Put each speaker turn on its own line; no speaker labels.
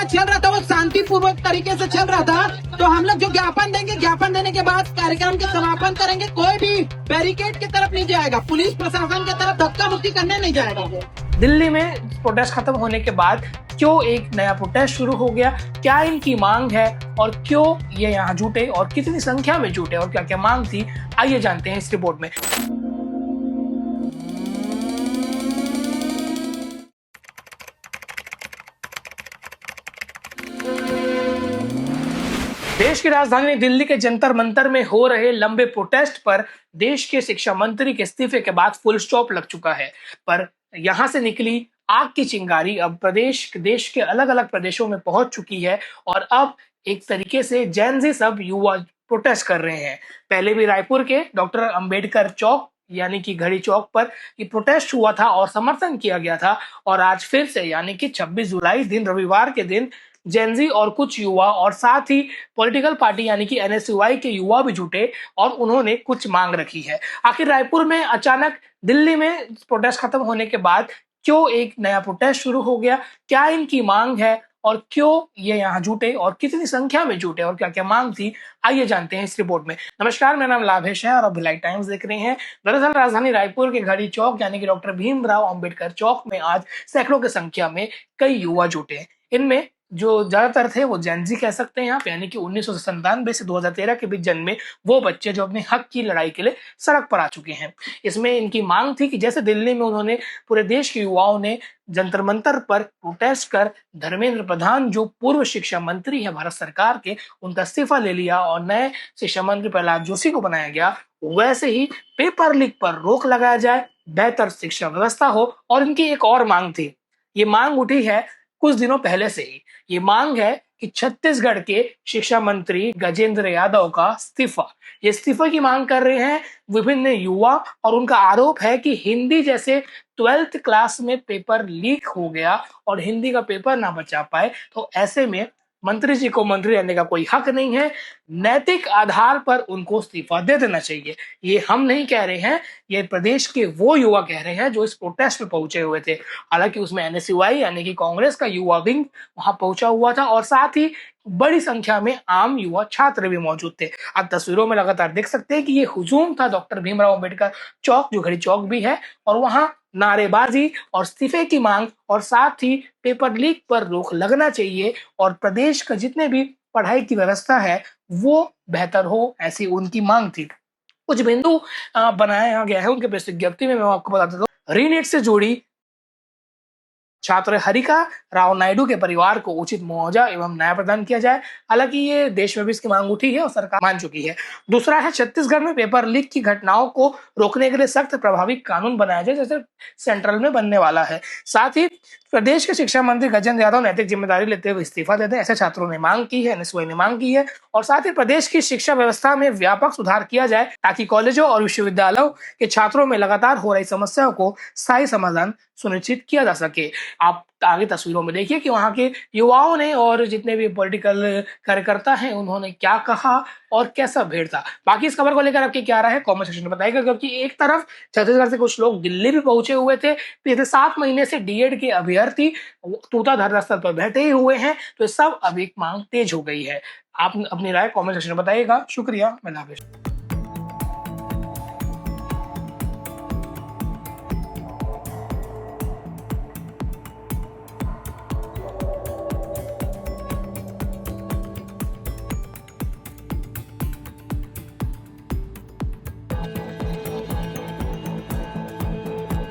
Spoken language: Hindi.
चल रहा था वो शांतिपूर्वक तरीके से चल रहा था, तो हम लोग जो ज्ञापन देंगे, ज्ञापन देने के बाद कार्यक्रम के समापन करेंगे। कोई भी बैरिकेड की तरफ नहीं जाएगा, पुलिस प्रशासन की तरफ धक्का मुक्की करने नहीं जाएगा।
दिल्ली में प्रोटेस्ट खत्म होने के बाद क्यों एक नया प्रोटेस्ट शुरू हो गया, क्या इनकी मांग है और क्यों ये यहाँ जुटे और कितनी संख्या में जुटे और क्या क्या मांग थी, आइए जानते हैं इस रिपोर्ट में। देश की राजधानी दिल्ली के जंतर मंतर में हो रहे लंबे प्रोटेस्ट पर देश के शिक्षा मंत्री के इस्तीफे के बाद फुल स्टॉप लग चुका है। पर यहां से निकली आग की चिंगारी अब देश के अलग अलग प्रदेशों में पहुंच चुकी है और अब एक तरीके से जेन ज़ी सब युवा प्रोटेस्ट कर रहे हैं। पहले भी रायपुर के डॉक्टर अंबेडकर चौक यानी कि घड़ी चौक पर ये प्रोटेस्ट हुआ था और समर्थन किया गया था, और आज फिर से यानी कि 26 जुलाई दिन रविवार के दिन जेनजी और कुछ युवा और साथ ही पॉलिटिकल पार्टी यानी कि एनएसयूआई के युवा भी जुटे और उन्होंने कुछ मांग रखी है। आखिर रायपुर में अचानक दिल्ली में प्रोटेस्ट खत्म होने के बाद क्यों एक नया प्रोटेस्ट शुरू हो गया, क्या इनकी मांग है और क्यों ये यहाँ जुटे और कितनी संख्या में जुटे और क्या क्या मांग थी, आइए जानते हैं इस रिपोर्ट में। नमस्कार, मेरा नाम लाभेश है और आप भिलाई टाइम्स देख रहे हैं। दरअसल राजधानी रायपुर के घड़ी चौक यानी कि डॉक्टर भीमराव अंबेडकर चौक में आज सैकड़ों की संख्या में कई युवा जुटे हैं। इनमें जो ज्यादातर थे वो जेनजी कह सकते हैं आप, यानी कि 1997 से 2013 के बीच जन्मे वो बच्चे जो अपने हक की लड़ाई के लिए सड़क पर आ चुके हैं। इसमें इनकी मांग थी कि जैसे दिल्ली में उन्होंने पूरे देश के युवाओं ने जंतर मंतर पर प्रोटेस्ट कर धर्मेंद्र प्रधान जो पूर्व शिक्षा मंत्री है भारत सरकार के, उनका इस्तीफा ले लिया और नए शिक्षा मंत्री प्रहलाद जोशी को बनाया गया, वैसे ही पेपर लीक पर रोक लगाया जाए, बेहतर शिक्षा व्यवस्था हो। और इनकी एक और मांग थी, ये मांग उठी है कुछ दिनों पहले से ही। ये मांग है कि छत्तीसगढ़ के शिक्षा मंत्री गजेंद्र यादव का इस्तीफा, ये इस्तीफा की मांग कर रहे हैं विभिन्न युवा, और उनका आरोप है कि हिंदी जैसे 12th क्लास में पेपर लीक हो गया और हिंदी का पेपर ना बचा पाए, तो ऐसे में मंत्री जी को मंत्री रहने का कोई हक नहीं है, नैतिक आधार पर उनको इस्तीफा दे देना चाहिए। ये हम नहीं कह रहे हैं, ये प्रदेश के वो युवा कह रहे हैं जो इस प्रोटेस्ट में पहुंचे हुए थे। हालांकि उसमें एनएसयूआई यानी कि कांग्रेस का युवा विंग वहां पहुंचा हुआ था और साथ ही बड़ी संख्या में आम युवा छात्र भी मौजूद थे। आप तस्वीरों में लगातार देख सकते हैं कि ये हुजूम था डॉक्टर भीमराव अंबेडकर चौक जो घड़ी चौक भी है, और वहां नारेबाजी और इस्तीफे की मांग और साथ ही पेपर लीक पर रोक लगना चाहिए और प्रदेश का जितने भी पढ़ाई की व्यवस्था है वो बेहतर हो, ऐसी उनकी मांग थी। कुछ बिंदु बनाया गया है उनके प्रेस विज्ञप्ति में, मैं आपको बता देता हूँ। रीनेट से जुड़ी छात्र हरिका राव नायडू के परिवार को उचित मुआवजा एवं न्याय प्रदान किया जाए। हालांकि ये देश में भी इसकी मांग उठी है और सरकार मान चुकी है। दूसरा है छत्तीसगढ़ में पेपर लीक की घटनाओं को रोकने के लिए सख्त प्रभावी कानून बनाया जाए जैसे सेंट्रल में बनने वाला है। साथ ही प्रदेश के शिक्षा मंत्री गजेंद्र यादव नैतिक जिम्मेदारी लेते हुए इस्तीफा दे दें, ऐसे छात्रों ने मांग की है, एनएसयूआई ने मांग की है। और साथ ही प्रदेश की शिक्षा व्यवस्था में व्यापक सुधार किया जाए ताकि कॉलेजों और विश्वविद्यालयों के छात्रों में लगातार हो रही समस्याओं को स्थायी समाधान सुनिश्चित किया जा सके। आप आगे तस्वीरों में देखिए कि वहां के युवाओं ने और जितने भी पॉलिटिकल कार्यकर्ता हैं उन्होंने क्या कहा और कैसा भीड़ था। बाकी इस खबर को लेकर आपकी क्या राय है कमेंट सेक्शन में बताइएगा, क्योंकि एक तरफ छत्तीसगढ़ से कुछ लोग दिल्ली भी पहुंचे हुए थे, पिछले 7 महीने से डीएड के अभ्यर्थी तूता धरना स्थल पर बैठे ही हुए हैं, तो सब अब एक मांग तेज हो गई है। आप अपनी राय कमेंट सेक्शन में बताइएगा। शुक्रिया, मैं नागेश।